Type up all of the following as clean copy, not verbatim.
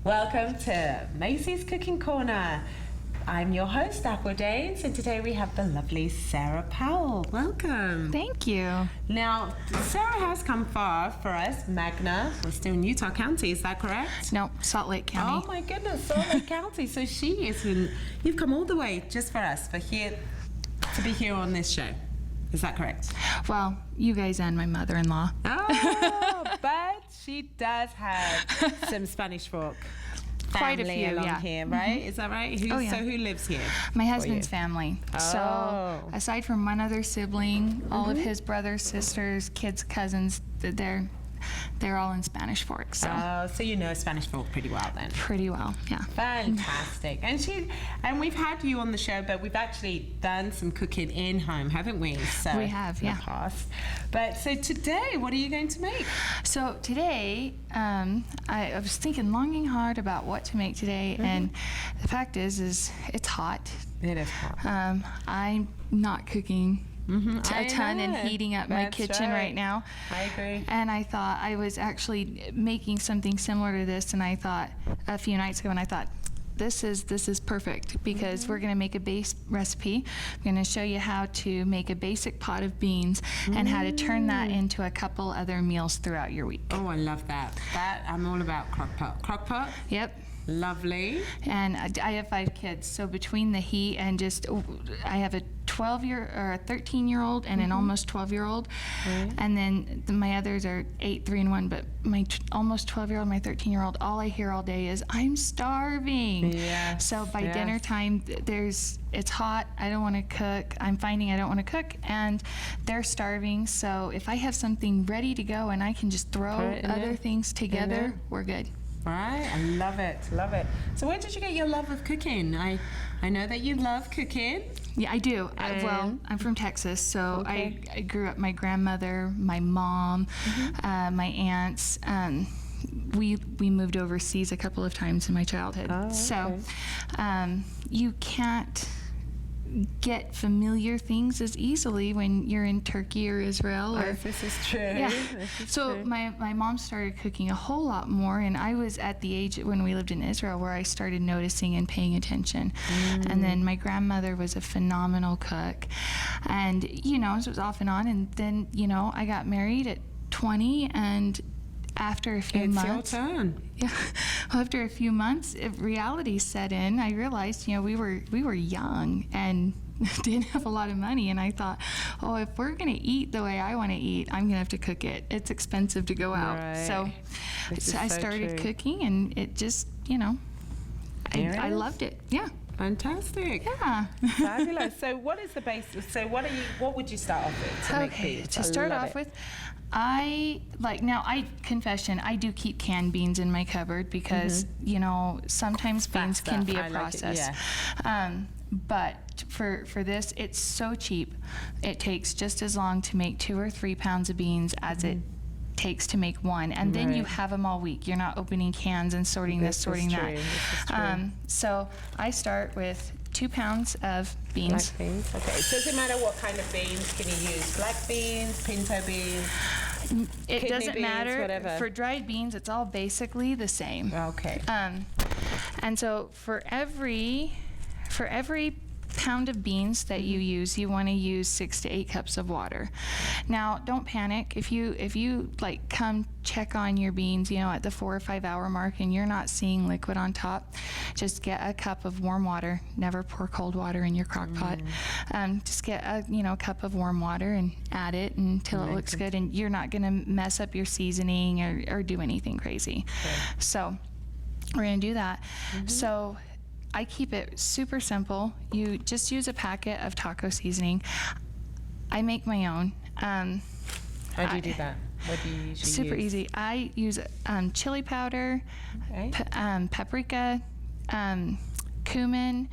Welcome to Maceys Cooking Corner. I'm your host, Apple Danes, and today we have the lovely Sarah Powell. Welcome. Thank you. Now, Sarah has come far for us. Magna, we're still in Utah County, is that correct? No, Salt Lake County. Oh my goodness, Salt Lake County. So you've come all the way just for us, to be here on this show. Is that correct? Well, you guys and my mother-in-law. Oh, but she does have some Spanish Fork Quite a family few, along yeah. here, right? Is that right? So who lives here? My husband's family. Oh. So aside from one other sibling, all of his brothers, sisters, kids, cousins, they're all in Spanish Fork. So So you know Spanish Fork pretty well then. pretty well, yeah. Fantastic. And we've had you on the show, but we've actually done some cooking in home, haven't we? So We have, yeah. in the past. But so today, what are you going to make? So today, I was thinking long and hard about what to make today, and the fact is it's hot. It is hot. I'm not cooking a ton and heating up my That's kitchen right now. I agree. And I thought I was actually making something similar to this, and I thought a few nights ago, and I thought this is perfect because we're going to make a base recipe. I'm going to show you how to make a basic pot of beans and how to turn that into a couple other meals throughout your week. Oh, I love that. That I'm all about crock pot. Crock pot? Yep. Lovely. And I have 5 kids, so between the heat and I have a 13-year-old and an almost 12-year-old, and then my others are 8, 3, and 1. But my almost 12-year-old, my 13-year-old, all I hear all day is "I'm starving." Yes, So by yes. dinner time, it's hot. I don't want to cook. I'm finding I don't want to cook, and they're starving. So if I have something ready to go and I can just throw Put it in other there. things together, there. we're good. Right, I love it, love it. So where did you get your love of cooking? I know that you love cooking. Yeah, I do. Well, And- I'm from Texas, so Okay. I grew up, my grandmother, my mom, my aunts. We moved overseas a couple of times in my childhood. Oh, So okay. you can't get familiar things as easily when you're in Turkey or Israel. Or, This is true. yeah. This is So true. my mom started cooking a whole lot more, and I was at the age when we lived in Israel where I started noticing and paying attention. And then my grandmother was a phenomenal cook, and so it was off and on. And then I got married at 20, and after a few It's months, your turn. yeah, after a few months, reality set in. I realized, we were young and didn't have a lot of money, and I thought, oh, if we're gonna eat the way I want to eat, I'm gonna have to cook it. It's expensive to go out, Right. so This is I so started true. cooking, and it just, Here I it is. loved it. Yeah, Fantastic. yeah. Fabulous. So what is the basis? So what would you start off with to make Okay, these? to I start love off it. with, confession, I do keep canned beans in my cupboard because, sometimes beans can be a I like it, process. But for this, it's so cheap. It takes just as long to make 2 or 3 pounds of beans as it takes to make 1, and then you Right. have them all week. You're not opening cans and sorting this, This is sorting that. true, this is true. So I start with 2 pounds of beans. Black beans. Okay. It doesn't matter what kind of beans. Can you use black beans, pinto beans? It Kidney doesn't beans, matter. whatever. For dried beans, it's all basically the same. Okay. And so for every pound of beans that you use, you want to use 6 to 8 cups of water. Now, don't panic if you like come check on your beans, at the 4 or 5 hour mark and you're not seeing liquid on top. Just get a cup of warm water. Never pour cold water in your crock pot. Just get a cup of warm water and add it until it looks good, and you're not going to mess up your seasoning or do anything crazy. So we're going to do that. So I keep it super simple. You just use a packet of taco seasoning. I make my own. How do you do that? What do you usually Super use? easy. I use chili powder, Okay. paprika, cumin,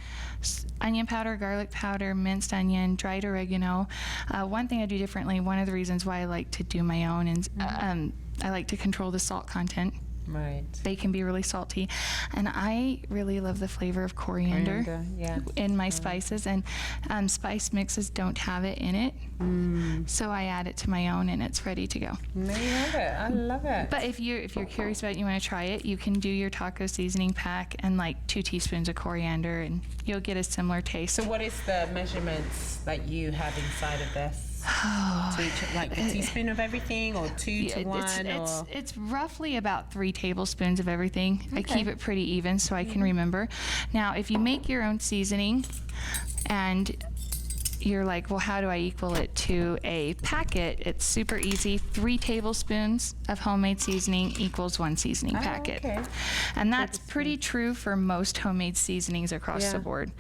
onion powder, garlic powder, minced onion, dried oregano. One thing I do differently, one of the reasons why I like to do my own is I like to control the salt content. Right. They can be really salty. And I really love the flavor of coriander, yeah. in my spices. And spice mixes don't have it in it. So I add it to my own and it's ready to go. There you have it. I love it. But if you're curious about it, you want to try it, you can do your taco seasoning pack and like 2 teaspoons of coriander and you'll get a similar taste. So what is the measurements that you have inside of this? To each, like a teaspoon of everything, or 2 to 1? It's roughly about 3 tablespoons of everything. Okay. I keep it pretty even so I can remember. Now, if you make your own seasoning and you're like, well, how do I equal it to a packet? It's super easy. 3 tablespoons of homemade seasoning equals 1 seasoning packet. Okay. And that's pretty true for most homemade seasonings across the board.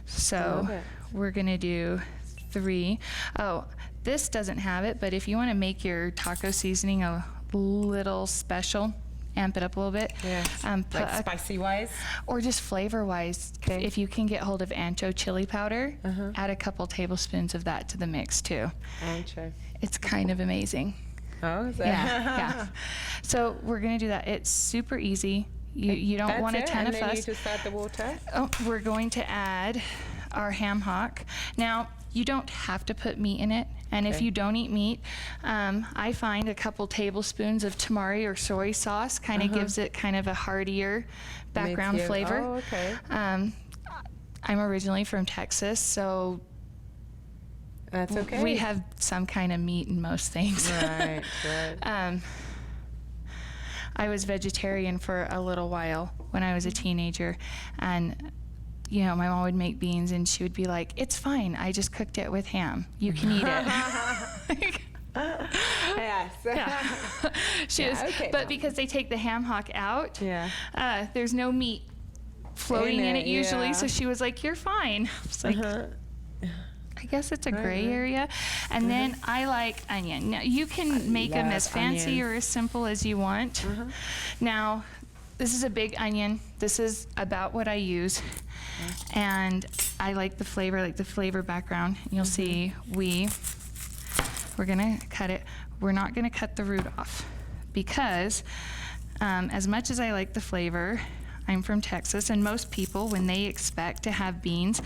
So we're going to do 3. Oh, this doesn't have it, but if you want to make your taco seasoning a little special, amp it up a little bit. Yeah. Like spicy wise? Or just flavor wise. Okay. If you can get hold of ancho chili powder, add a couple tablespoons of that to the mix too. Ancho. It's kind of amazing. Oh, is it? Yeah. So we're going to do that. It's super easy. You don't want a ton of fuss. And then you just add the water? Oh, we're going to add our ham hock. Now, you don't have to put meat in it. And if you don't eat meat, I find a couple tablespoons of tamari or soy sauce kind of gives it kind of a heartier background flavor. Oh, okay. I'm originally from Texas, so That's okay. we have some kind of meat in most things. Right. I was vegetarian for a little while when I was a teenager, and you know, my mom would make beans and she would be like, it's fine, I just cooked it with ham. You can eat it. Yes. But because they take the ham hock out, there's no meat floating in it usually, so she was like, you're fine. I was like, I guess it's a gray area. And then I like onion. Now, you can make them as fancy or as simple as you want. Now, this is a big onion. This is about what I use. And I like the flavor background. You'll see we're gonna cut it. We're not gonna cut the root off because as much as I like the flavor, I'm from Texas, and most people, when they expect to have beans,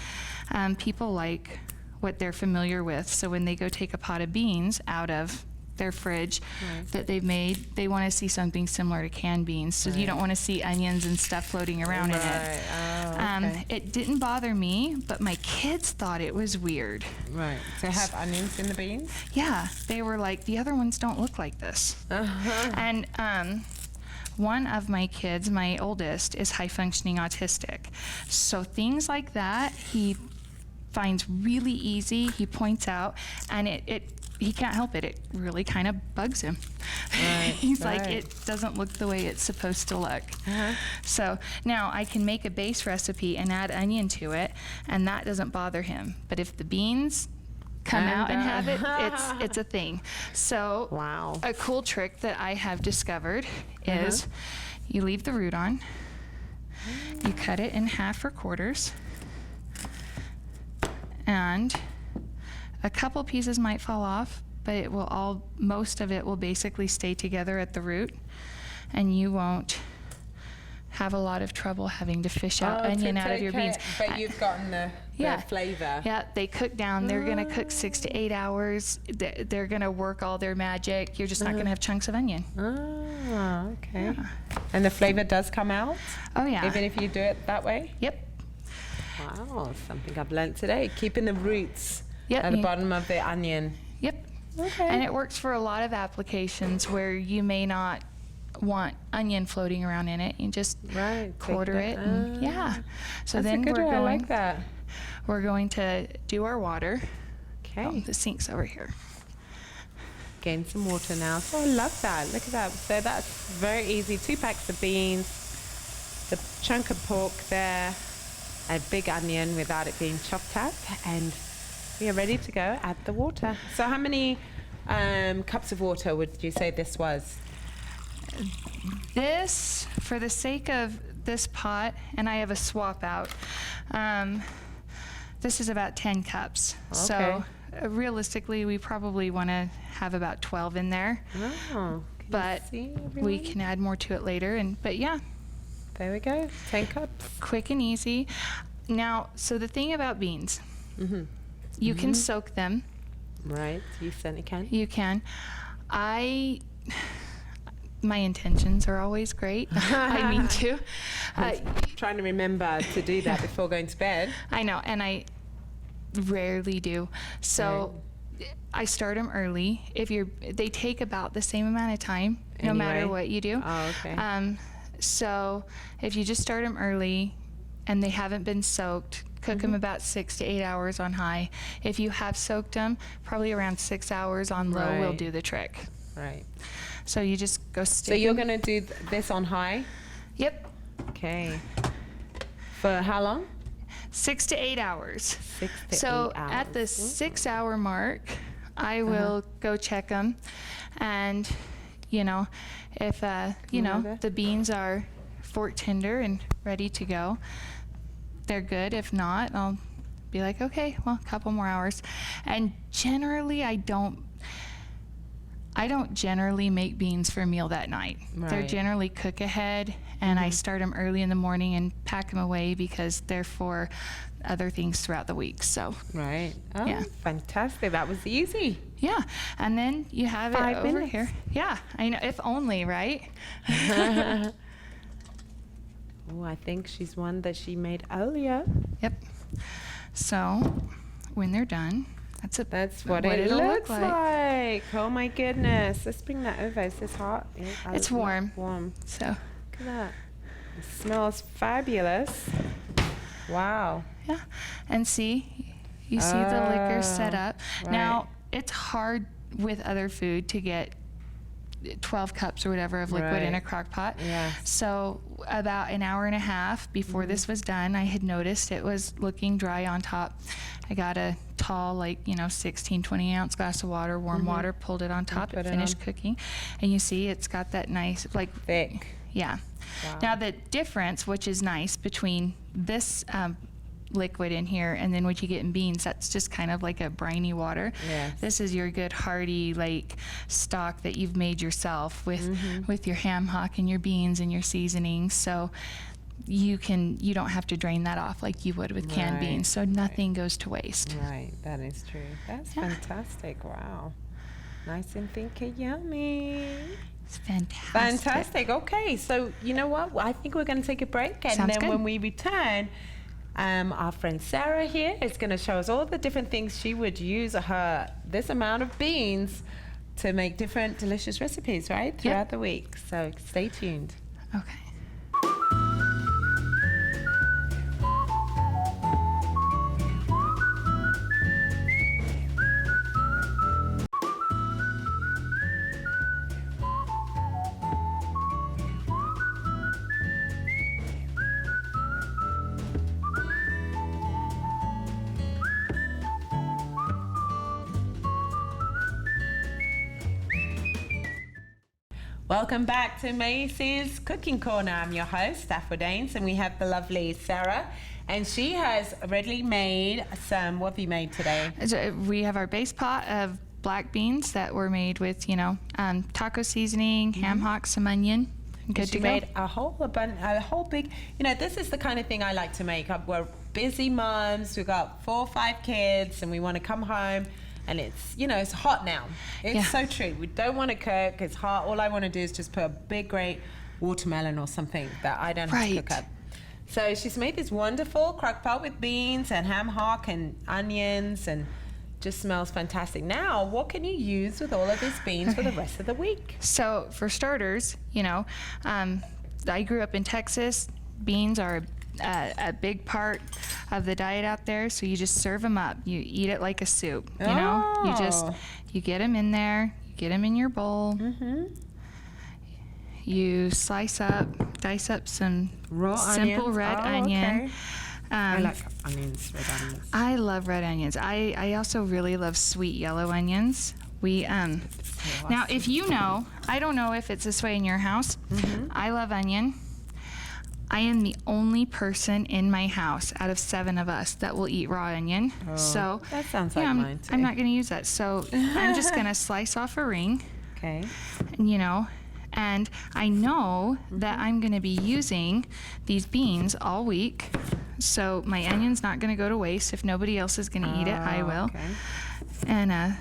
people like what they're familiar with. So when they go take a pot of beans out of their fridge that they've made, they want to see something similar to canned beans. So you don't want to see onions and stuff floating around in it. Oh, okay. It didn't bother me, but my kids thought it was weird. Right. To have onions in the beans? Yeah. They were like, the other ones don't look like this. And one of my kids, my oldest, is high-functioning autistic. So things like that, he finds really easy. He points out, and he can't help it. It really kind of bugs him. He's like, it doesn't look the way it's supposed to look. So now I can make a base recipe and add onion to it, and that doesn't bother him. But if the beans come out and have it, it's a thing. So a cool trick that I have discovered is you leave the root on, you cut it in half or quarters, and a couple pieces might fall off, but it will most of it will basically stay together at the root, and you won't have a lot of trouble having to fish out onion out of your beans. But you've gotten the flavor. Yeah, they cook down. They're going to cook 6 to 8 hours. They're going to work all their magic. You're just not going to have chunks of onion. Oh, okay. Yeah. And the flavor does come out? Oh, yeah. Even if you do it that way? Yep. Wow, something I've learned today. Keeping the roots at the bottom of the onion. Yep. Okay. And it works for a lot of applications where you may not want onion floating around in it. You just quarter it. And, so then I like that. We're going to do our water. Okay. Oh, the sink's over here. Getting some water now. So I love that. Look at that. So that's very easy. 2 packs of beans, the chunk of pork there, a big onion without it being chopped up, and we are ready to go. Add the water. So how many cups of water would you say this was? This, for the sake of this pot, and I have a swap out, this is about 10 cups. Okay. So realistically, we probably want to have about 12 in there. Oh, but See, we everyone? can add more to it later. But yeah, There we go. 10 cups. quick and easy. Now, so the thing about beans, you can soak them. Right. You certainly can. You can. My intentions are always great. I mean to. Trying to remember to do that before going to bed. I know, and I rarely do. So I start them early. They take about the same amount of time, no matter Anyway. what you do. Oh, okay. So if you just start them early and they haven't been soaked, cook them about 6 to 8 hours on high. If you have soaked them, probably around 6 hours on low will Right. do the trick. Right. So you just go stick. So you're 'em- going to do this on high? Yep, Okay. For how long? 6 to 8 hours. 6 to So 8 hours. at the 6 hour mark, I will go check them, and if Remember? the beans are fork tender and ready to go, they're good. If not, I'll be like, okay, well, a couple more hours. And generally, I don't generally make beans for a meal that night. They're Right. generally cook ahead, and I start them early in the morning and pack them away because they're for other things throughout the week. So Right. Oh, Yeah. fantastic. That was easy. yeah, and then you have 5 it over minutes. here. Yeah, I know. If only, right? Oh, I think she's one that she made earlier. Yep. So when they're done, That's what it it'll looks look like. Oh my goodness. Let's bring that over. Is this hot? Yeah, It's warm. Warm. So Look at that. It smells fabulous. Wow. yeah, and you see the liquor set up. right. Now it's hard with other food to get 12 cups or whatever of liquid in a Right. crock pot. Yes. So about an hour and a half before this was done, I had noticed it was looking dry on top. I got a tall, 16, 20 ounce glass of water, warm water, pulled it on top, put it it finished on. cooking. And you see it's got that nice, Thick. yeah. Wow. Now the difference, which is nice, between this liquid in here and then what you get in beans, that's just kind of like a briny water. Yes. This is your good hearty stock that you've made yourself with your ham hock and your beans and your seasonings. So you don't have to drain that off like you would with canned Right, beans. So nothing goes to waste. Right. That is true. That's Yeah. fantastic. Wow. Nice and thick and yummy. It's fantastic. Fantastic. Okay, so you know what? I think we're going to take a break, and Sounds then good. when we return, our friend Sarah here is going to show us all the different things she would use this amount of beans to make different delicious recipes, right? Throughout the week. So stay tuned. Okay. Welcome back to Maceys Cooking Corner. I'm your host, Daphne Danes, and we have the lovely Sarah. And she has already made what have you made today? So we have our base pot of black beans that were made with, taco seasoning, ham hock, some onion. Good She to go. made a whole big, this is the kind of thing I like to make. We're busy moms, we've got 4 or 5 kids, and we want to come home, and it's hot now. It's Yeah. so true. We don't want to cook, it's hot. All I want to do is just put a big, great watermelon or something that I don't have to cook Right. up. So she's made this wonderful crock pot with beans and ham hock and onions, and just smells fantastic. Now, what can you use with all of these beans for the rest of the week? So for starters, I grew up in Texas. Beans are a big part of the diet out there. So you just serve them up. You eat it like a soup. Oh. You get them in there. You get them in your bowl. Mm-hmm. You dice up some Raw simple onions. red Oh, onion. okay. I like onions, red onions. I love red onions. I also really love sweet yellow onions. Now, if I don't know if it's this way in your house. I love onion. I am the only person in my house out of 7 of us that will eat raw onion. So that sounds like mine too. I'm not going to use that. So I'm just going to slice off a ring. Okay. You know, and I know that I'm going to be using these beans all week. So my onion's not going to go to waste. If nobody else is going to eat it, I will. Okay. And,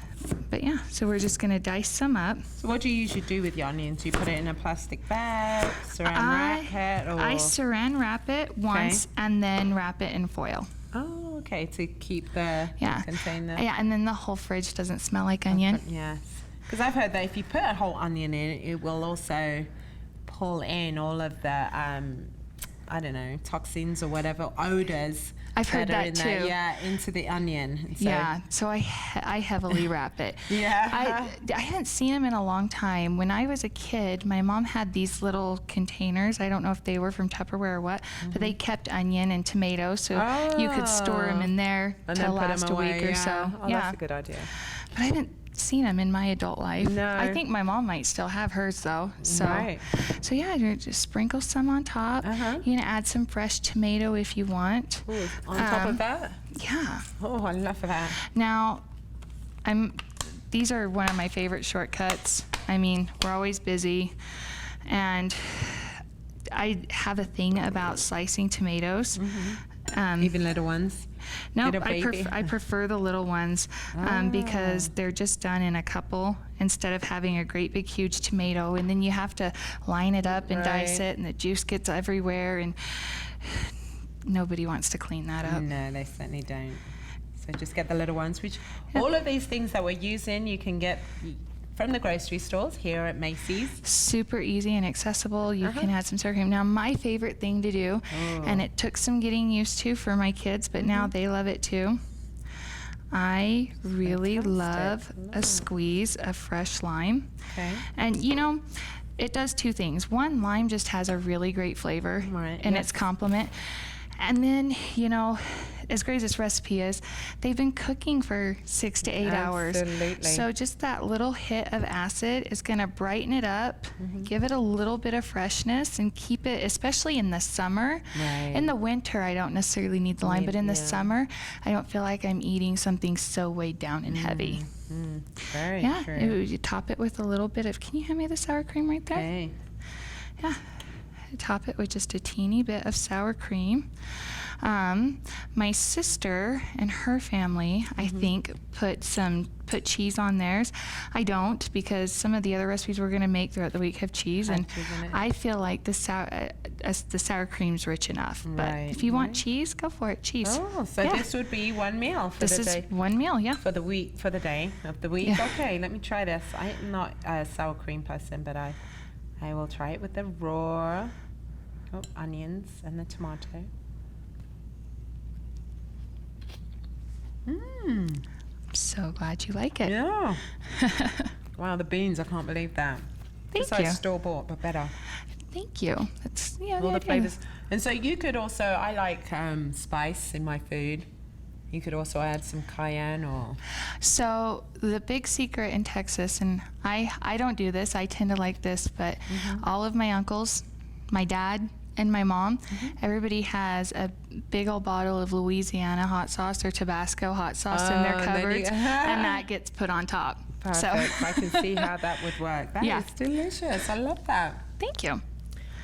but yeah, so we're just going to dice some up. So what do you usually do with your onions? Do you put it in a plastic bag, saran wrap it, or? I saran wrap it once and then wrap it in foil. Oh, okay, to keep the container. Yeah, and then the whole fridge doesn't smell like onion. Yes. Because I've heard that if you put a whole onion in, it will also pull in all of the, I don't know, toxins or whatever, odors. I've heard that too. There, yeah, into the onion. So, so I heavily wrap it. Yeah. I haven't seen them in a long time. When I was a kid, my mom had these little containers. I don't know if they were from Tupperware or what, but they kept onion and tomatoes, so you could store them in there to last a week or so. Oh, that's a good idea. But I haven't seen them in my adult life. No. I think my mom might still have hers though. So, so yeah, you just sprinkle some on top. You can add some fresh tomato if you want. Ooh, on top of that? Yeah. Oh, I love that. Now, these are one of my favorite shortcuts. I mean, we're always busy, and I have a thing about slicing tomatoes. Even little ones? No, I prefer the little ones because they're just done in a couple instead of having a great big huge tomato, and then you have to line it up and dice it, and the juice gets everywhere, and nobody wants to clean that up. No, they certainly don't. So just get the little ones, which all of these things that we're using you can get from the grocery stores here at Macy's. Super easy and accessible. You can add some sour cream. Now, my favorite thing to do, and it took some getting used to for my kids, but now they love it too. I really love a squeeze of fresh lime. Okay. And you know, it does two things. One, lime just has a really great flavor and its complement. And then, you know, as great as this recipe is, they've been cooking for 6 to 8 hours. So just that little hit of acid is going to brighten it up, give it a little bit of freshness, and keep it, especially in the summer. In the winter, I don't necessarily need the lime, but in the summer, I don't feel like I'm eating something so weighed down and heavy. Very true. You top it with a little bit of, can you hand me the sour cream right there? Okay. Yeah. Top it with just a teeny bit of sour cream. My sister and her family, I think, put cheese on theirs. I don't, because some of the other recipes we're going to make throughout the week have cheese, and I feel like the sour cream's rich enough. But if you want cheese, go for it. Cheese. Oh, so this would be one meal for the day. This is one meal, yeah. For the week, for the day of the week. Okay, let me try this. I'm not a sour cream person, but I will try it with the raw onions and the tomato. I'm so glad you like it. Yeah. Wow, the beans, I can't believe that. Thank Just you. like store-bought, but better. Thank you. That's all the flavors. And so you could also, I like spice in my food. You could also add some cayenne or... So the big secret in Texas, and I don't do this, I tend to like this, but all of my uncles, my dad, and my mom, everybody has a big old bottle of Louisiana hot sauce or Tabasco hot sauce in their cupboards, and that gets put on top. Perfect. So I can see how that would work. That is delicious. I love that. Thank you.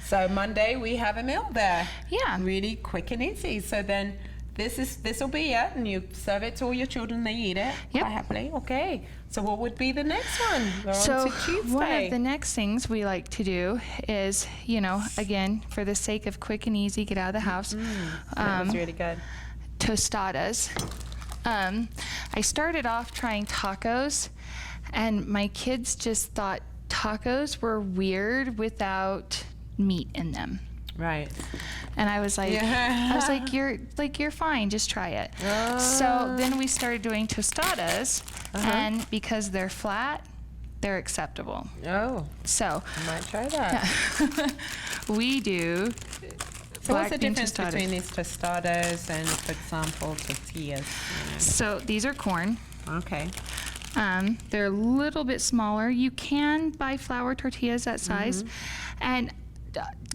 So Monday we have a meal there. Yeah. Really quick and easy. So then this will be it, and you serve it to all your children. They eat it quite happily. Okay. So what would be the next one? We're on to Tuesday. One of the next things we like to do is, you know, again, for the sake of quick and easy, get out of the house. That was really good. Tostadas. I started off trying tacos, and my kids just thought tacos were weird without meat in them. Right. And I was like, you're fine, just try it. So then we started doing tostadas, and because they're flat, they're acceptable. Oh. So I might try that. We do. So what's the difference between these tostadas and, for example, tortillas? So these are corn. Okay. They're a little bit smaller. You can buy flour tortillas that size, and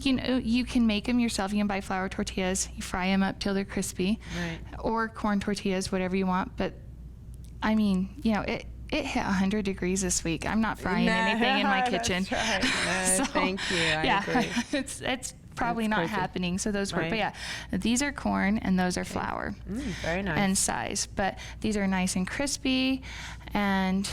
you know, you can make them yourself. You can buy flour tortillas. You fry them up till they're crispy, or corn tortillas, whatever you want. But I mean, you know, it hit 100 degrees this week. I'm not frying anything in my kitchen. That's right. No, thank you. I agree. it's probably not crazy. happening. So those work. Right. But yeah, these are corn and those are flour. Very nice. And size. But these are nice and crispy, and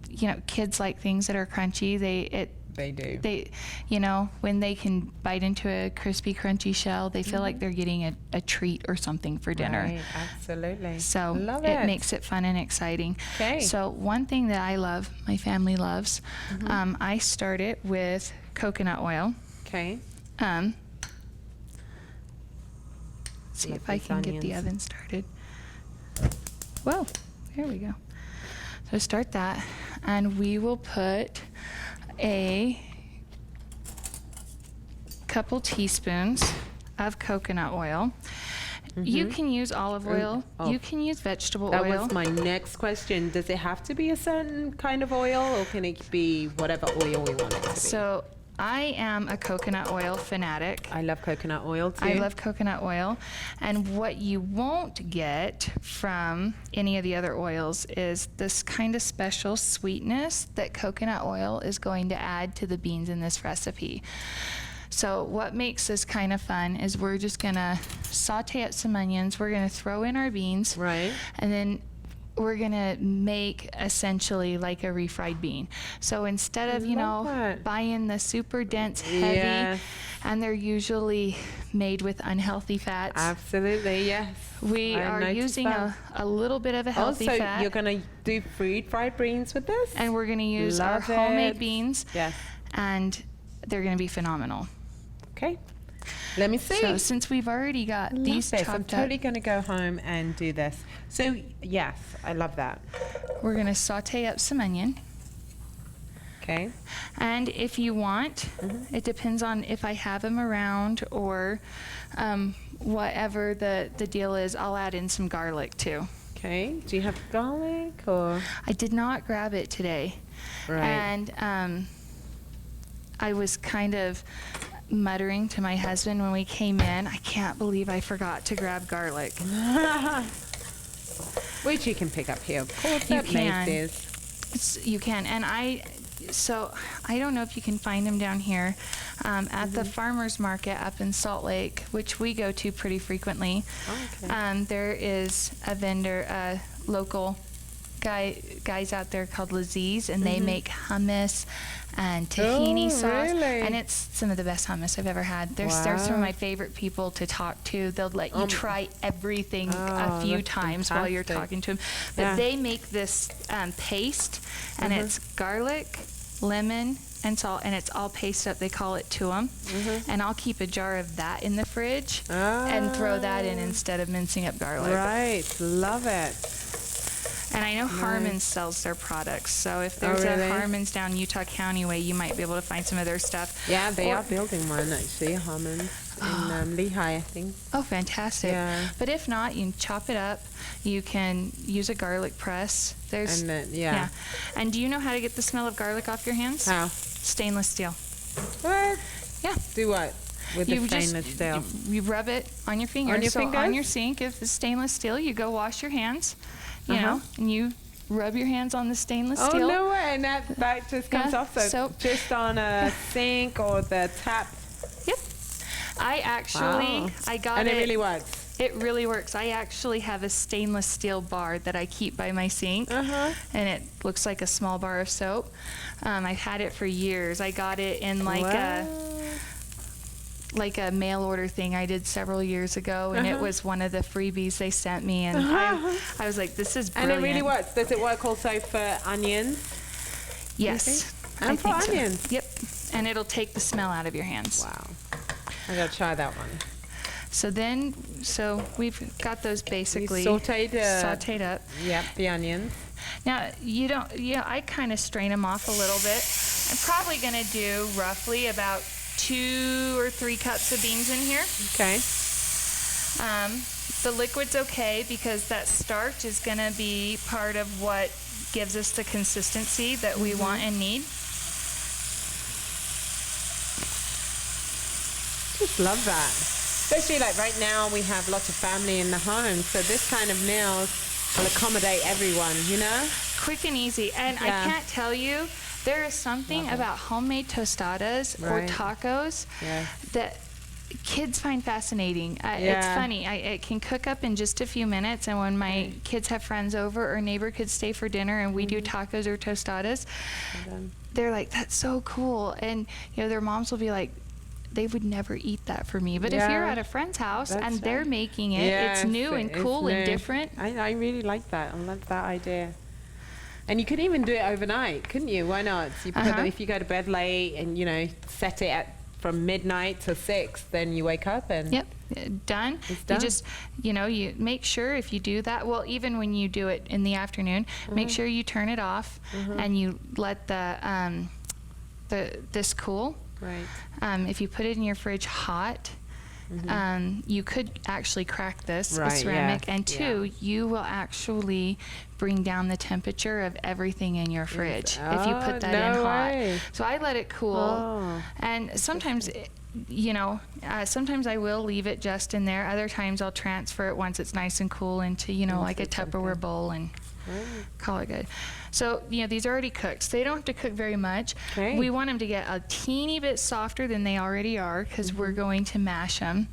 you know, kids like things that are crunchy. They do. They, you know, when they can bite into a crispy, crunchy shell, they feel like they're getting a treat or something for dinner. Right, absolutely. So Love it makes it fun and exciting. Okay. So one thing that I love, my family loves, I start it with coconut oil. Okay. See Love if I these can get the onions. oven started. Whoa, there we go. So start that, and we will put a couple teaspoons of coconut oil. You can use olive oil. You can use vegetable That oil. was my next question. Does it have to be a certain kind of oil, or can it be whatever oil we want it to be? So I am a coconut oil fanatic. I love coconut oil too. I love coconut oil. And what you won't get from any of the other oils is this kind of special sweetness that coconut oil is going to add to the beans in this recipe. So what makes this kind of fun is we're just gonna saute up some onions. We're gonna throw in our beans. Right. And then we're gonna make essentially like a refried bean. So instead of, you Love know, that. buying the super dense, heavy, Yes. and they're usually made with unhealthy fats, Absolutely, yes. we I are noticed using that. a little bit of a healthy Also, fat. you're gonna do fried beans with this? And we're gonna use our Love homemade it. beans, Yes. and they're gonna be phenomenal. Okay. Let me see. So since we've already got Love these this. chopped I'm totally up, going to go home and do this. So, yes, I love that. we're gonna saute up some onion. Okay. And if you want, it depends on if I have them around or whatever the deal is, I'll add in some garlic too. Okay. Do you have garlic or? I did not grab it today. Right. And I was kind of muttering to my husband when we came in, I can't believe I forgot to grab garlic. Which you can pick up here. Of course, You at can. Maceys. You can. And I don't know if you can find them down here at the farmer's market up in Salt Lake, which we go to pretty frequently. Okay. There is a vendor, a local guys out there called Maceys, and they make hummus and tahini sauce, really? and it's some of the best hummus I've ever had. They're some of Wow. my favorite people to talk to. They'll let you try everything a Oh, few that's times while you're fantastic. talking to them. But Yeah. they make this paste, and it's garlic, lemon, and salt, and it's all pasted up. They call it tuum. And I'll keep a jar of that in the fridge and throw that in instead of mincing up garlic. Right. Love it. And I know Harmon's sells their products, so if there's really? a Harmon's down Utah County way, you might be able to find some of their stuff. Yeah, they Or- are building one actually, Harmons, in Lehigh, I think. Oh, fantastic. Yeah. But if not, you can chop it up. You can use a garlic press. There's And then, yeah. And do you know how to get the smell of garlic off your hands? How? Stainless steel. What? Yeah. Do what? With the stainless steel? You rub it on your fingers. On your so on fingers? your sink, if it's stainless steel, you go wash your hands, you Uh-huh. know, and you rub your hands on the stainless Oh, steel. no way. And that just comes Yeah, off. So soap. just on a sink or the tap. Yep. I actually, Wow. I got And it. it really works. It really works. I actually have a stainless steel bar that I keep by my sink, Uh-huh. and it looks like a small bar of soap. I've had it for years. I got it in like a mail order thing I did several years ago, and it was one of the freebies they sent me, and I was like, this is And brilliant. it really works. Does it work also for onions? Yes. And I for think so. onions? Yep. And it'll take the smell out of your hands. Wow. I gotta try that one. So we've got those basically sauteed up. Yep, the onions. Now, I kind of strain them off a little bit. I'm probably going to do roughly about 2 or 3 cups of beans in here. Okay. The liquid's okay because that starch is going to be part of what gives us the consistency that we want and need. Just love that. Especially like right now we have lots of family in the home, so this kind of meals will accommodate everyone, you know? quick and easy. And I can't tell you, there is something about homemade tostadas or tacos that kids find fascinating. It's funny. It can cook up in just a few minutes, and when my kids have friends over or neighbor kids stay for dinner and we do tacos or tostadas, they're like, that's so cool. And you know, their moms will be like, they would never eat that for me. But if you're at a friend's house and they're making it, it's new and cool and different. I really like that. I love that idea. And you could even do it overnight, couldn't you? Why not? So you put them, if you go to bed late and, you know, set it from midnight to 6, then you wake up and... Yep, done. It's done. You just, you know, you make sure if you do that, well, even when you do it in the afternoon, make sure you turn it off and you let this cool. Right. If you put it in your fridge hot, you could actually crack this with ceramic, and 2, you will actually bring down the temperature of everything in your fridge if you put that in hot. So I let it cool, and sometimes, you know, sometimes I will leave it just in there. Other times I'll transfer it once it's nice and cool into, you know, like a Tupperware bowl and call it good. So, you know, these are already cooked. So they don't have to cook very much. We want them to get a teeny bit softer than they already are because we're going to mash them.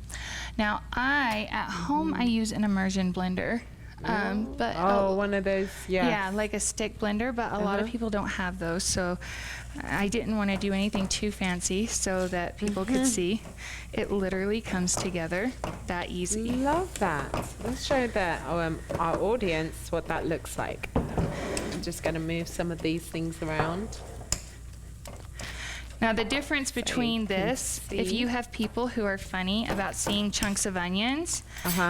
Now, at home, I use an immersion blender. But one of those, yeah, like a stick blender, but a lot of people don't have those. So I didn't want to do anything too fancy so that people could see. It literally comes together that easy. Love that. Let's show our audience what that looks like. I'm just going to move some of these things around. Now the difference between this, if you have people who are funny about seeing chunks of onions,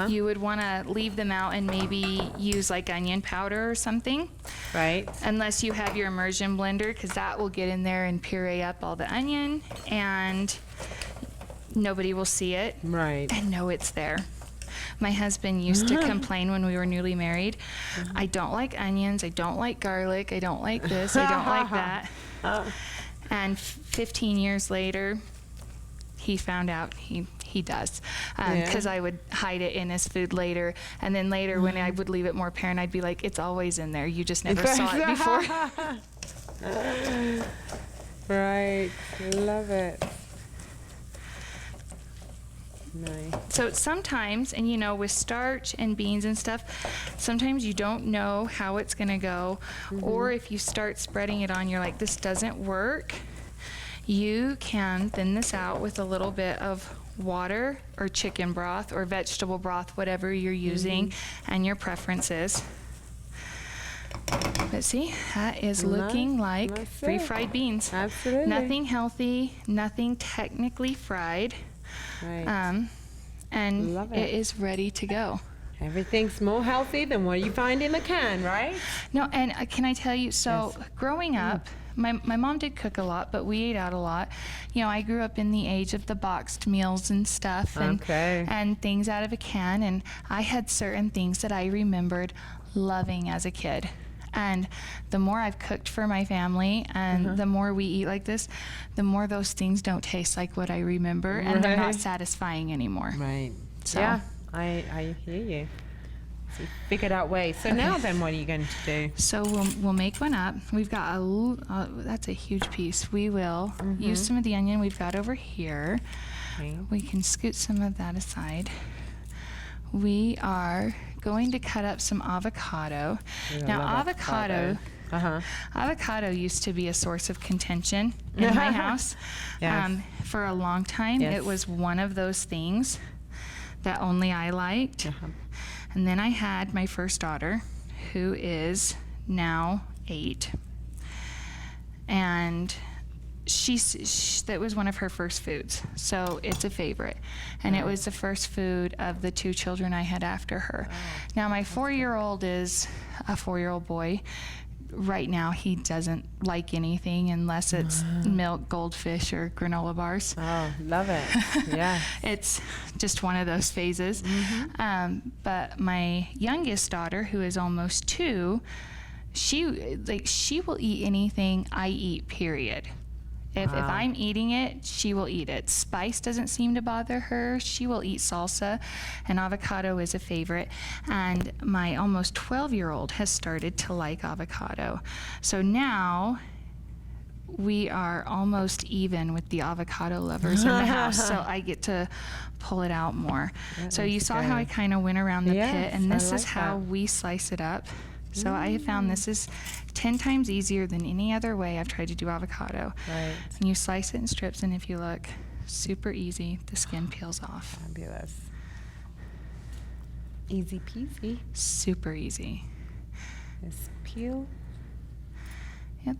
you would want to leave them out and maybe use like onion powder or something. Right. Unless you have your immersion blender, because that will get in there and puree up all the onion and nobody will see it. Right. And know it's there. My husband used to complain when we were newly married, I don't like onions, I don't like garlic, I don't like this, I don't like that. And 15 years later, he found out he does. Because I would hide it in his food later. And then later, when I would leave it more apparent, I'd be like, it's always in there. You just never saw it before. Right. Love it. Nice. So sometimes, and you know, with starch and beans and stuff, sometimes you don't know how it's going to go. Or if you start spreading it on, you're like, this doesn't work. You can thin this out with a little bit of water or chicken broth or vegetable broth, whatever you're using and your preferences. But see, that is looking like refried beans. Absolutely. Nothing healthy, nothing technically fried. Right. And it is ready to go. Everything's more healthy than what you find in the can, right? No, and can I tell you, so growing up, my mom did cook a lot, but we ate out a lot. You know, I grew up in the age of the boxed meals and stuff and things out of a can, and I had certain things that I remembered loving as a kid. And the more I've cooked for my family and the more we eat like this, the more those things don't taste like what I remember and they're not satisfying anymore. Right. So. Yeah, I hear you. So figured out ways. So now then, what are you going to do? So we'll make one up. We've got that's a huge piece. We will use some of the onion we've got over here. Okay. We can scoot some of that aside. We are going to cut up some avocado. Now avocado used to be a source of contention in my house. For a long time, it was one of those things that only I liked. And then I had my first daughter, who is now 8. And that was one of her first foods, so it's a favorite. And it was the first food of the 2 children I had after her. Now my 4-year-old is a 4-year-old boy. Right now he doesn't like anything unless it's milk, goldfish, or granola bars. Oh, love it. Yeah. It's just one of those phases. But my youngest daughter, who is almost 2, she will eat anything I eat, period. If Wow. I'm eating it, she will eat it. Spice doesn't seem to bother her. She will eat salsa, and avocado is a favorite. And my almost 12-year-old has started to like avocado. So now we are almost even with the avocado lovers in the house, so I get to pull it out more. So you saw how I kind of went around the pit, and this is how we slice it up. So I have found this is 10 times easier than any other way I've tried to do avocado. Right. And you slice it in strips, and if you look, super easy, the skin peels off. Fabulous. Easy peasy. Super easy. Just peel. Yep.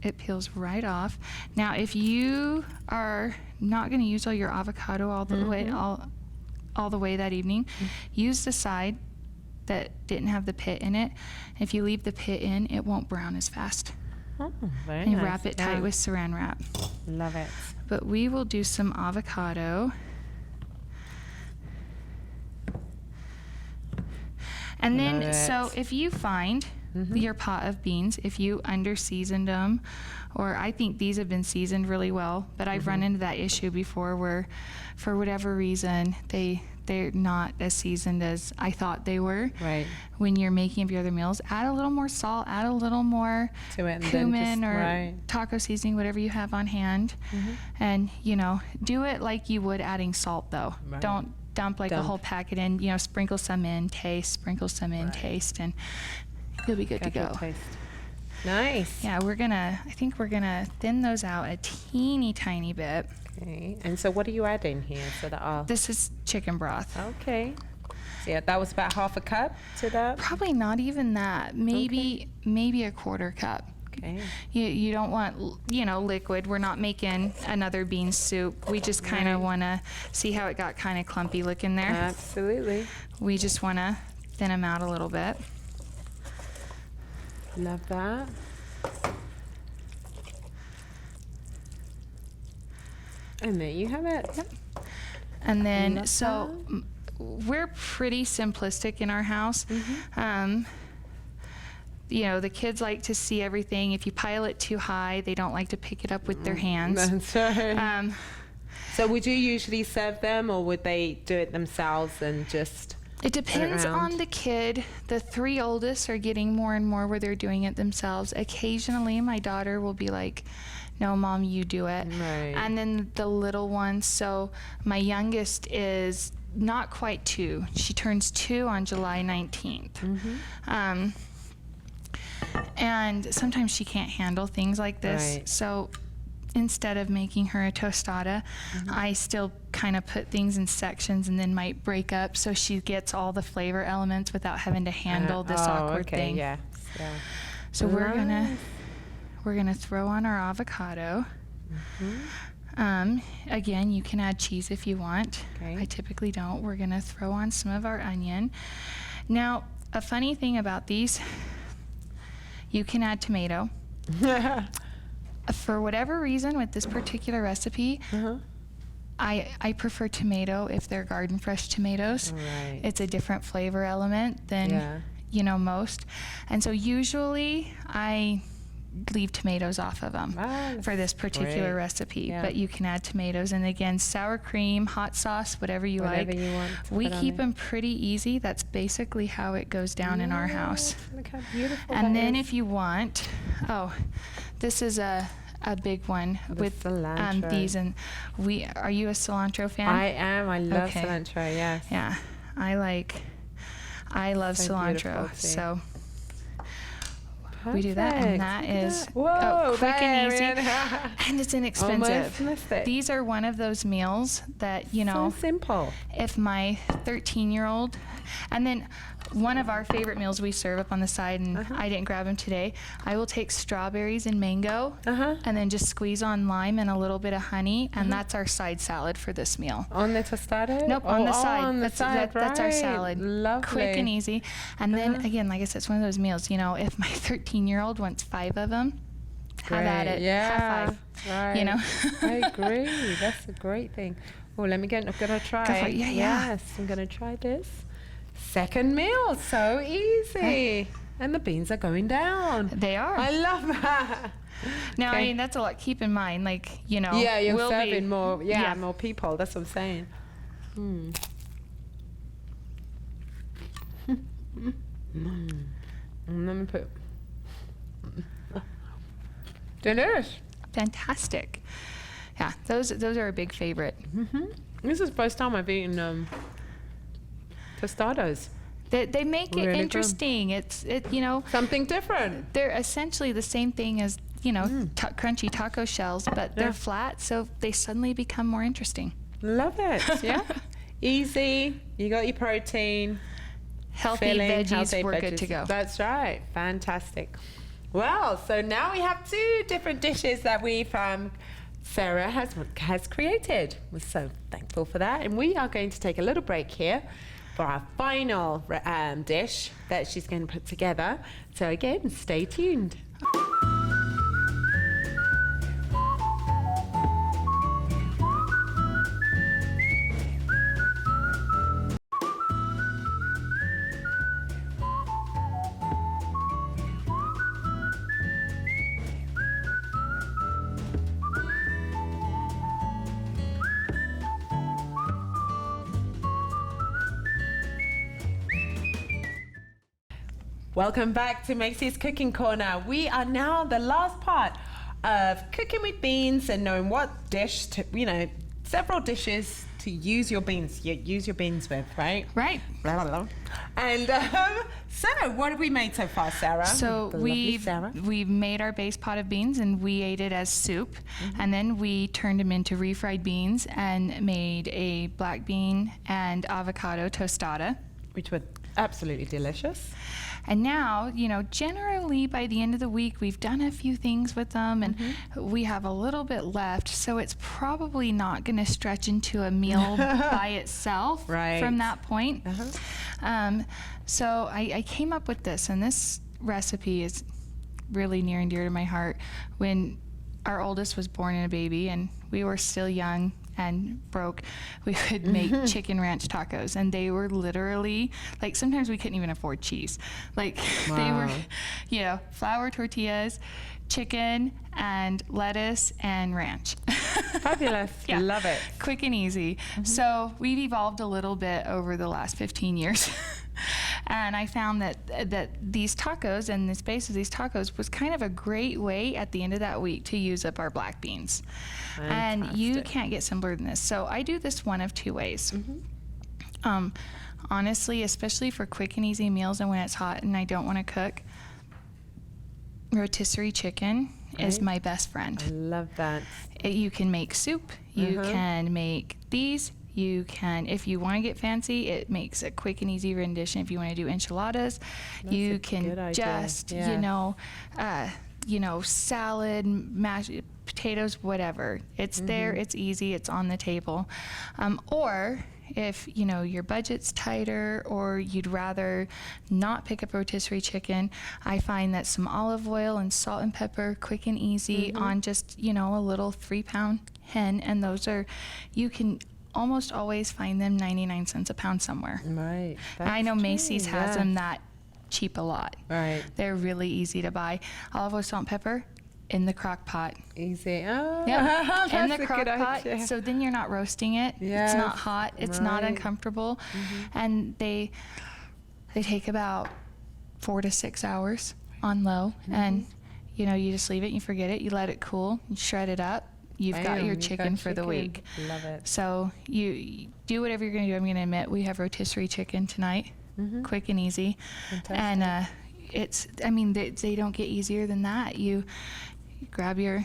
It peels right off. Now, if you are not going to use all your avocado all the way all the way that evening, use the side that didn't have the pit in it. If you leave the pit in, it won't brown as fast. Oh, very And nice. wrap it tight with saran wrap. Love it. But we will do some avocado. And then, Love so it. if you find your pot of beans, if you under-seasoned them, or I think these have been seasoned really well, but I've run into that issue before where, for whatever reason, they're not as seasoned as I thought they were. Right. When you're making up your other meals, add a little more salt, add a little more To it, and then cumin just- or right. taco seasoning, whatever you have on hand. And, you know, do it like you would adding salt, though. Right. Don't dump like a Dump. whole packet in, you know, sprinkle some in, taste, sprinkle some in, taste, and you'll be good to Careful go. taste. Nice. Yeah, I think we're gonna thin those out a teeny tiny bit. Okay. And so what are you adding here? So that I'll... This is chicken broth. Okay. So yeah, that was about half a cup to that. Probably not even that. Maybe a quarter cup. Okay. You don't want, you know, liquid. We're not making another bean soup. We just kind of Right. want to see how it got kind of clumpy looking there. Absolutely. We just want to thin them out a little bit. Love that. And there you have it. Yep. And then, Love so we're pretty simplistic in our house. You know, the kids like to see everything. If you pile it too high, they don't like to pick it up with their hands. That's right. Um, So would you usually serve them, or would they do it themselves and just... It depends around? on the kid. The 3 oldest are getting more and more where they're doing it themselves. Occasionally, my daughter will be like, no, Mom, you do it. Right. And then the little ones, so my youngest is not quite 2. She turns 2 on July 19th. And sometimes she can't handle things like this. Right. So instead of making her a tostada, I still kind of put things in sections and then might break up so she gets all the flavor elements without having to handle this awkward thing. Yeah. So we're gonna throw on our avocado. Again, you can add cheese if you want. Okay. I typically don't. We're gonna throw on some of our onion. Now, a funny thing about these, you can add tomato. For whatever reason, with this particular recipe, I prefer tomato if they're garden fresh tomatoes. Right. It's a different flavor element than you know, most. And so usually I leave tomatoes off of them for this particular recipe. Yeah. But you can add tomatoes, and again, sour cream, hot sauce, whatever you Whatever like. you want to We put on keep there. them pretty easy. That's basically how it goes down in our house. Look how beautiful And that then is. if you want, this is a big one The with cilantro. these. And are you a cilantro fan? I am. I love Okay. cilantro, yes. Yeah, I love So cilantro. beautiful too. So we do that, Perfect. and that Look at is that. Whoa, quick and easy, Marian. and it's inexpensive. Almost missed it. These are one of those meals that, you know, So simple. if my 13-year-old, and then one of our favorite meals we serve up on the side, and I didn't grab them today, I will take strawberries and mango and then just squeeze on lime and a little bit of honey, and that's our side salad for this meal. On the tostada? Nope, on the side. On the That's side, that's our right. salad. Lovely. Quick and easy. And then again, like I said, it's one of those meals, you know, if my 13-year-old wants 5 of them, have at Great. it. Yeah. Have 5. Right. You know? I agree. That's a great thing. Oh, I'm going to try. Go for it. Yeah. Yes, I'm going to try this. Second meal. So easy. And the beans are going down. They are. I love that. Now, Okay. I mean, that's a lot. Keep in mind, like, you know, Yeah, you're we'll serving be, more. Yeah, more people. That's what I'm saying. Let me put. Delicious. fantastic. Yeah, those are a big favorite. This is the first time I've eaten tostados. They make it Really good. interesting. You know, Something different. they're essentially the same thing as, you know, crunchy taco shells, but they're flat, so they suddenly become more interesting. Love it. Yeah. Easy. You got your protein. Healthy Filling, veggies, healthy we're veggies. good to go. That's right. Fantastic. Well, so now we have 2 different dishes that we've Sarah has created. We're so thankful for that, and we are going to take a little break here for our final dish that she's going to put together. So again, stay tuned. Welcome back to Maceys Cooking Corner. We are now the last part of cooking with beans and knowing what dish to, several dishes to use your beans. Use your beans with, right? Right. Blah, blah, blah. And so, what have we made so far, Sarah? So The lovely Sarah. we've made our base pot of beans and we ate it as soup, and then we turned them into refried beans and made a black bean and avocado tostada. Which were absolutely delicious. And now, generally by the end of the week, we've done a few things with them and we have a little bit left. So it's probably not going to stretch into a meal by itself from that point. So I came up with this, and this recipe is really near and dear to my heart. When our oldest was born and a baby and we were still young and broke, we would make chicken ranch tacos, and they were literally, like, sometimes we couldn't even afford cheese. Like, they were, flour tortillas, chicken and lettuce and ranch. Fabulous. Yeah. Love it. Quick and easy. So we've evolved a little bit over the last 15 years. And I found that these tacos and the space of these tacos was kind of a great way at the end of that week to use up our black beans. And you can't get simpler than this. So I do this one of 2 ways. Honestly, especially for quick and easy meals and when it's hot and I don't want to cook, rotisserie chicken is my best friend. I love that. You can make soup. You can make these. You can, if you want to get fancy, it makes a quick and easy rendition. If you want to do enchiladas, you can just, salad, mashed potatoes, whatever. It's there, it's easy, it's on the table. Or if, your budget's tighter or you'd rather not pick up rotisserie chicken, I find that some olive oil and salt and pepper, quick and easy on just, a little 3-pound hen. And those are, you can almost always find them 99 cents a pound somewhere. Right. I know Macy's has them that cheap a lot. Right. They're really easy to buy. Olive oil, salt, and pepper in the crock pot. Easy. Oh, Yep. In the that's a crock good pot. idea. So then you're not roasting it. Yes, It's not hot. It's not right. uncomfortable. And they take about 4 to 6 hours on low. And you just leave it, you forget it, you let it cool, you shred it up. You've got your chicken for the week. Love it. So you do whatever you're going to do. I'm going to admit we have rotisserie chicken tonight, quick and easy. Fantastic. And they don't get easier than that. You grab your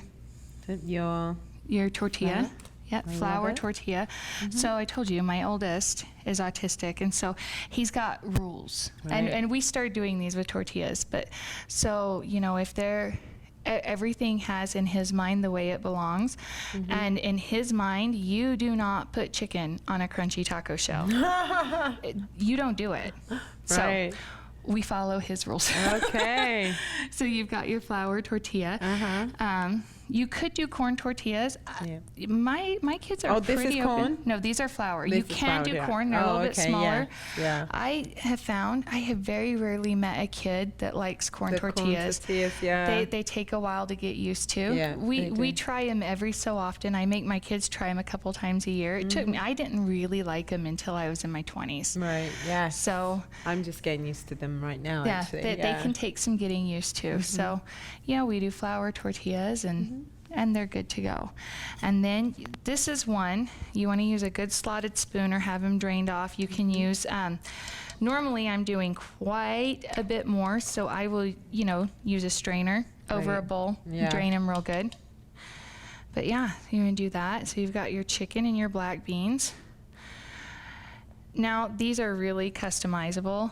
tortilla. Yeah, flour tortilla. So I told you my oldest is autistic, and so he's got rules. Right. And we started doing these with tortillas. But so, if they're everything has in his mind the way it belongs, and in his mind you do not put chicken on a crunchy taco shell. You don't do it. Right. So we follow his rules. Okay. So you've got your flour tortilla. You could do corn tortillas. My kids are this pretty is open. corn? No, these are flour. This You is can flour, do yeah. corn. They're a little bit okay, smaller. Yeah. I have very rarely met a kid that likes corn The tortillas. Corn tortillas, yeah. They take a while to get used to. Yeah, we they do. try them every so often. I make my kids try them a couple times a year. It took me. I didn't really like them until I was in my 20s. Right, yeah. So I'm just getting used to them right now, yeah, actually. they can take some getting used to. So yeah, we do flour tortillas and they're good to go. And then this is one, you want to use a good slotted spoon or have them drained off. You can use, normally I'm doing quite a bit more, so I will, use a strainer over Right. a bowl, Yeah. drain them real good. But yeah, you're going to do that. So you've got your chicken and your black beans. Now, these are really customizable.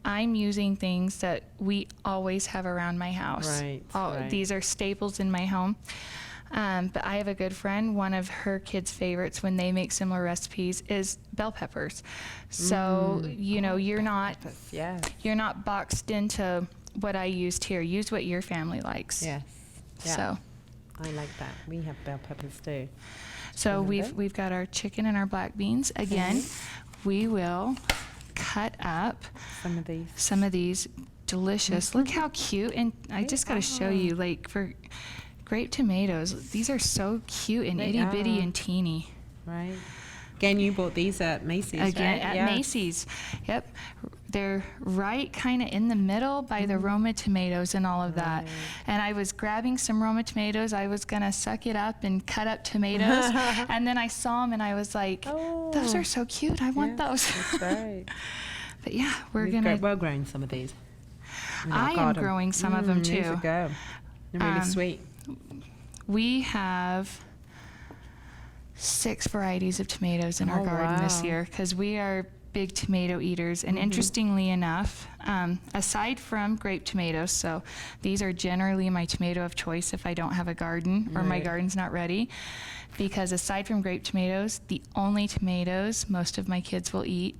I'm using things that we always have around my house. Right, right. These are staples in my home. But I have a good friend, one of her kids' favorites when they make similar recipes is bell peppers. So, you're not Yeah. you're not boxed into what I used here. Use what your family likes. Yes. Yeah. So I like that. We have bell peppers too. So Okay. we've got our chicken and our black beans. Again, we will cut up Some of these delicious. Look how cute. And I just got to show you, like, for grape tomatoes, these are so cute and They itty bitty are. and teeny. Right. Again, you bought these at Maceys, Again, right? at Yeah. Macy's. Yep. They're right kind of in the middle by the Roma tomatoes and all of that. Right. And I was grabbing some Roma tomatoes. I was going to suck it up and cut up tomatoes. And then I saw them and I was like, those Oh. are so cute. I want Yeah, those. That's right. But yeah, we're We've going to. well grown some of these. in our I am garden. growing some of them These are too. good. They're really Um, sweet. We have 6 varieties of tomatoes in our Oh, garden this wow. year because we are big tomato eaters. And interestingly enough, aside from grape tomatoes, so these are generally my tomato of choice if I don't have a garden or my Right. garden's not ready. Because aside from grape tomatoes, the only tomatoes most of my kids will eat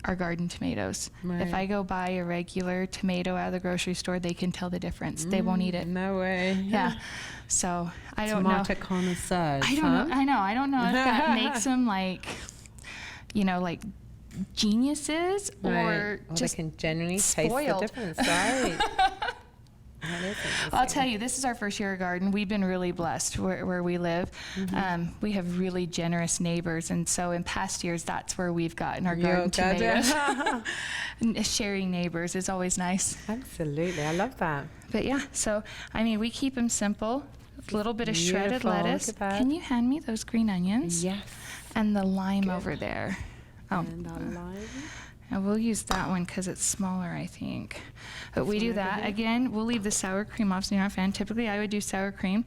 are garden tomatoes. If Right. I go buy a regular tomato out of the grocery store, they can tell the difference. They won't eat it. No way. Yeah. So I don't know. Tomato connoisseurs. I don't know. I don't know if that makes them like geniuses or Or just they can generally spoiled. taste the difference, right? That is I'll interesting. tell you, this is our first year of garden. We've been really blessed where we live. We have really generous neighbors, and so in past years, that's where we've gotten our garden tomatoes. And sharing neighbors is always nice. Absolutely, I love that. But yeah, so I mean, we keep them simple. A little bit of shredded Beautiful. lettuce. Look at that. Can you hand me those green onions? Yes. And the lime Good. over there. Oh, And our lime. and we'll use that one because it's smaller, I think. But we do over that. here. Again, we'll leave the sour cream off, so you're not a fan. Typically, I would do sour cream.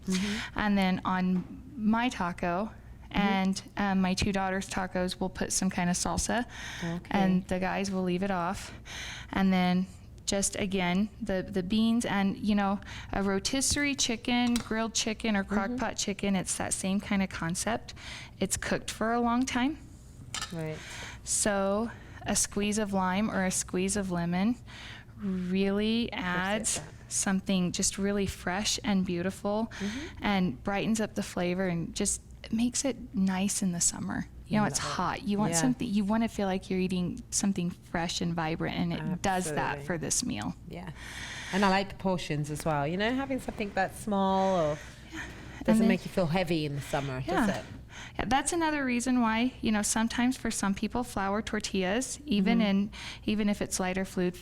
And then on my taco and my 2 daughters' tacos, we'll put some kind of salsa. Okay. And the guys will leave it off. And then just, again, the beans and, a rotisserie chicken, grilled chicken, or crock pot chicken, it's that same kind of concept. It's cooked for a long time. Right. So a squeeze of lime or a squeeze of lemon really adds that. something just really fresh and beautiful and brightens up the flavor and just makes it nice in the summer. It's hot. You want Yeah. something, you want to feel like you're eating something fresh and vibrant, and it does that Absolutely. for this meal. Yeah. And I like the portions as well. Having something that small or doesn't then- make you feel heavy in the summer, does it? Yeah, that's another reason why, sometimes for some people, flour tortillas, even if it's lighter food,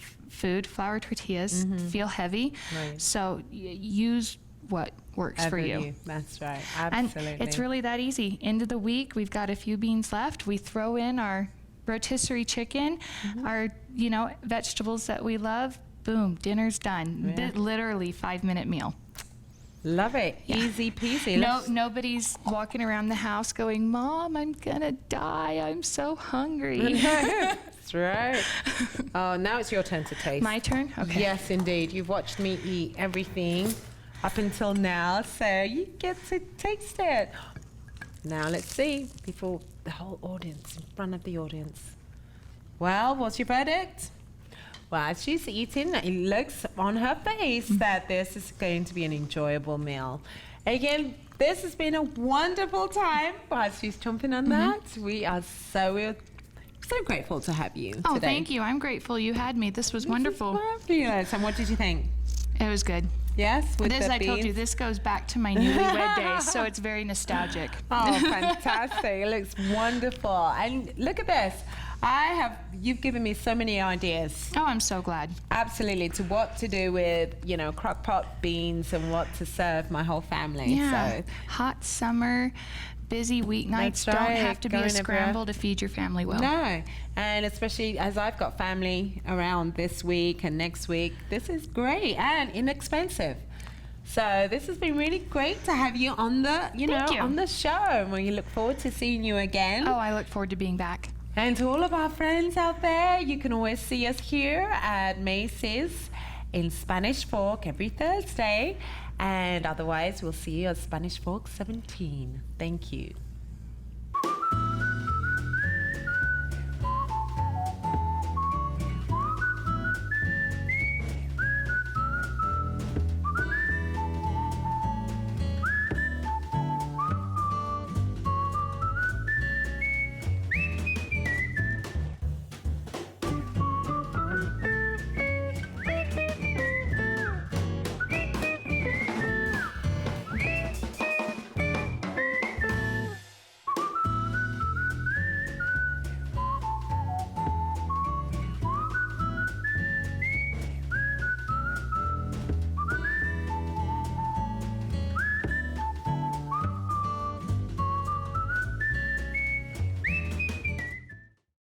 flour tortillas feel heavy. Right. So use what works for you. That's right. And Absolutely. it's really that easy. End of the week, we've got a few beans left. We throw in our rotisserie chicken, our, vegetables that we love. Boom, dinner's done. Yeah. Literally 5-minute meal. Love it. Yeah. Easy peasy. Nobody's walking around the house going, "Mom, I'm gonna die. I'm so hungry." That's right. Oh, now it's your turn to taste. My turn? Okay. Yes, indeed. You've watched me eat everything up until now, so you get to taste it. Now let's see, before the whole audience, in front of the audience. Well, what's your verdict? Well, as she's eating, it looks on her face that this is going to be an enjoyable meal. Again, this has been a wonderful time while she's chomping on that. We are so grateful to have you Oh, today. thank you. I'm grateful you had me. This was wonderful. Fabulous. And what did you think? It was good. Yes, with This, the I told you, beans? this goes back to my newlywed days, so it's very nostalgic. Oh, fantastic. It looks wonderful. And look at this. You've given me so many ideas. Oh, I'm so glad. Absolutely, to what to do with, crock pot beans and what to serve my whole family. Yeah. So Hot summer, busy weeknights. That's Don't right, have to be a going scramble everywhere. to feed your family well. no, and especially as I've got family around this week and next week, this is great and inexpensive. So this has been really great to have you on the, you. on the show. And we look forward to seeing you again. Oh, I look forward to being back. And to all of our friends out there, you can always see us here at Maceys in Spanish Fork every Thursday. And otherwise, we'll see you at Spanish Fork 17. Thank you.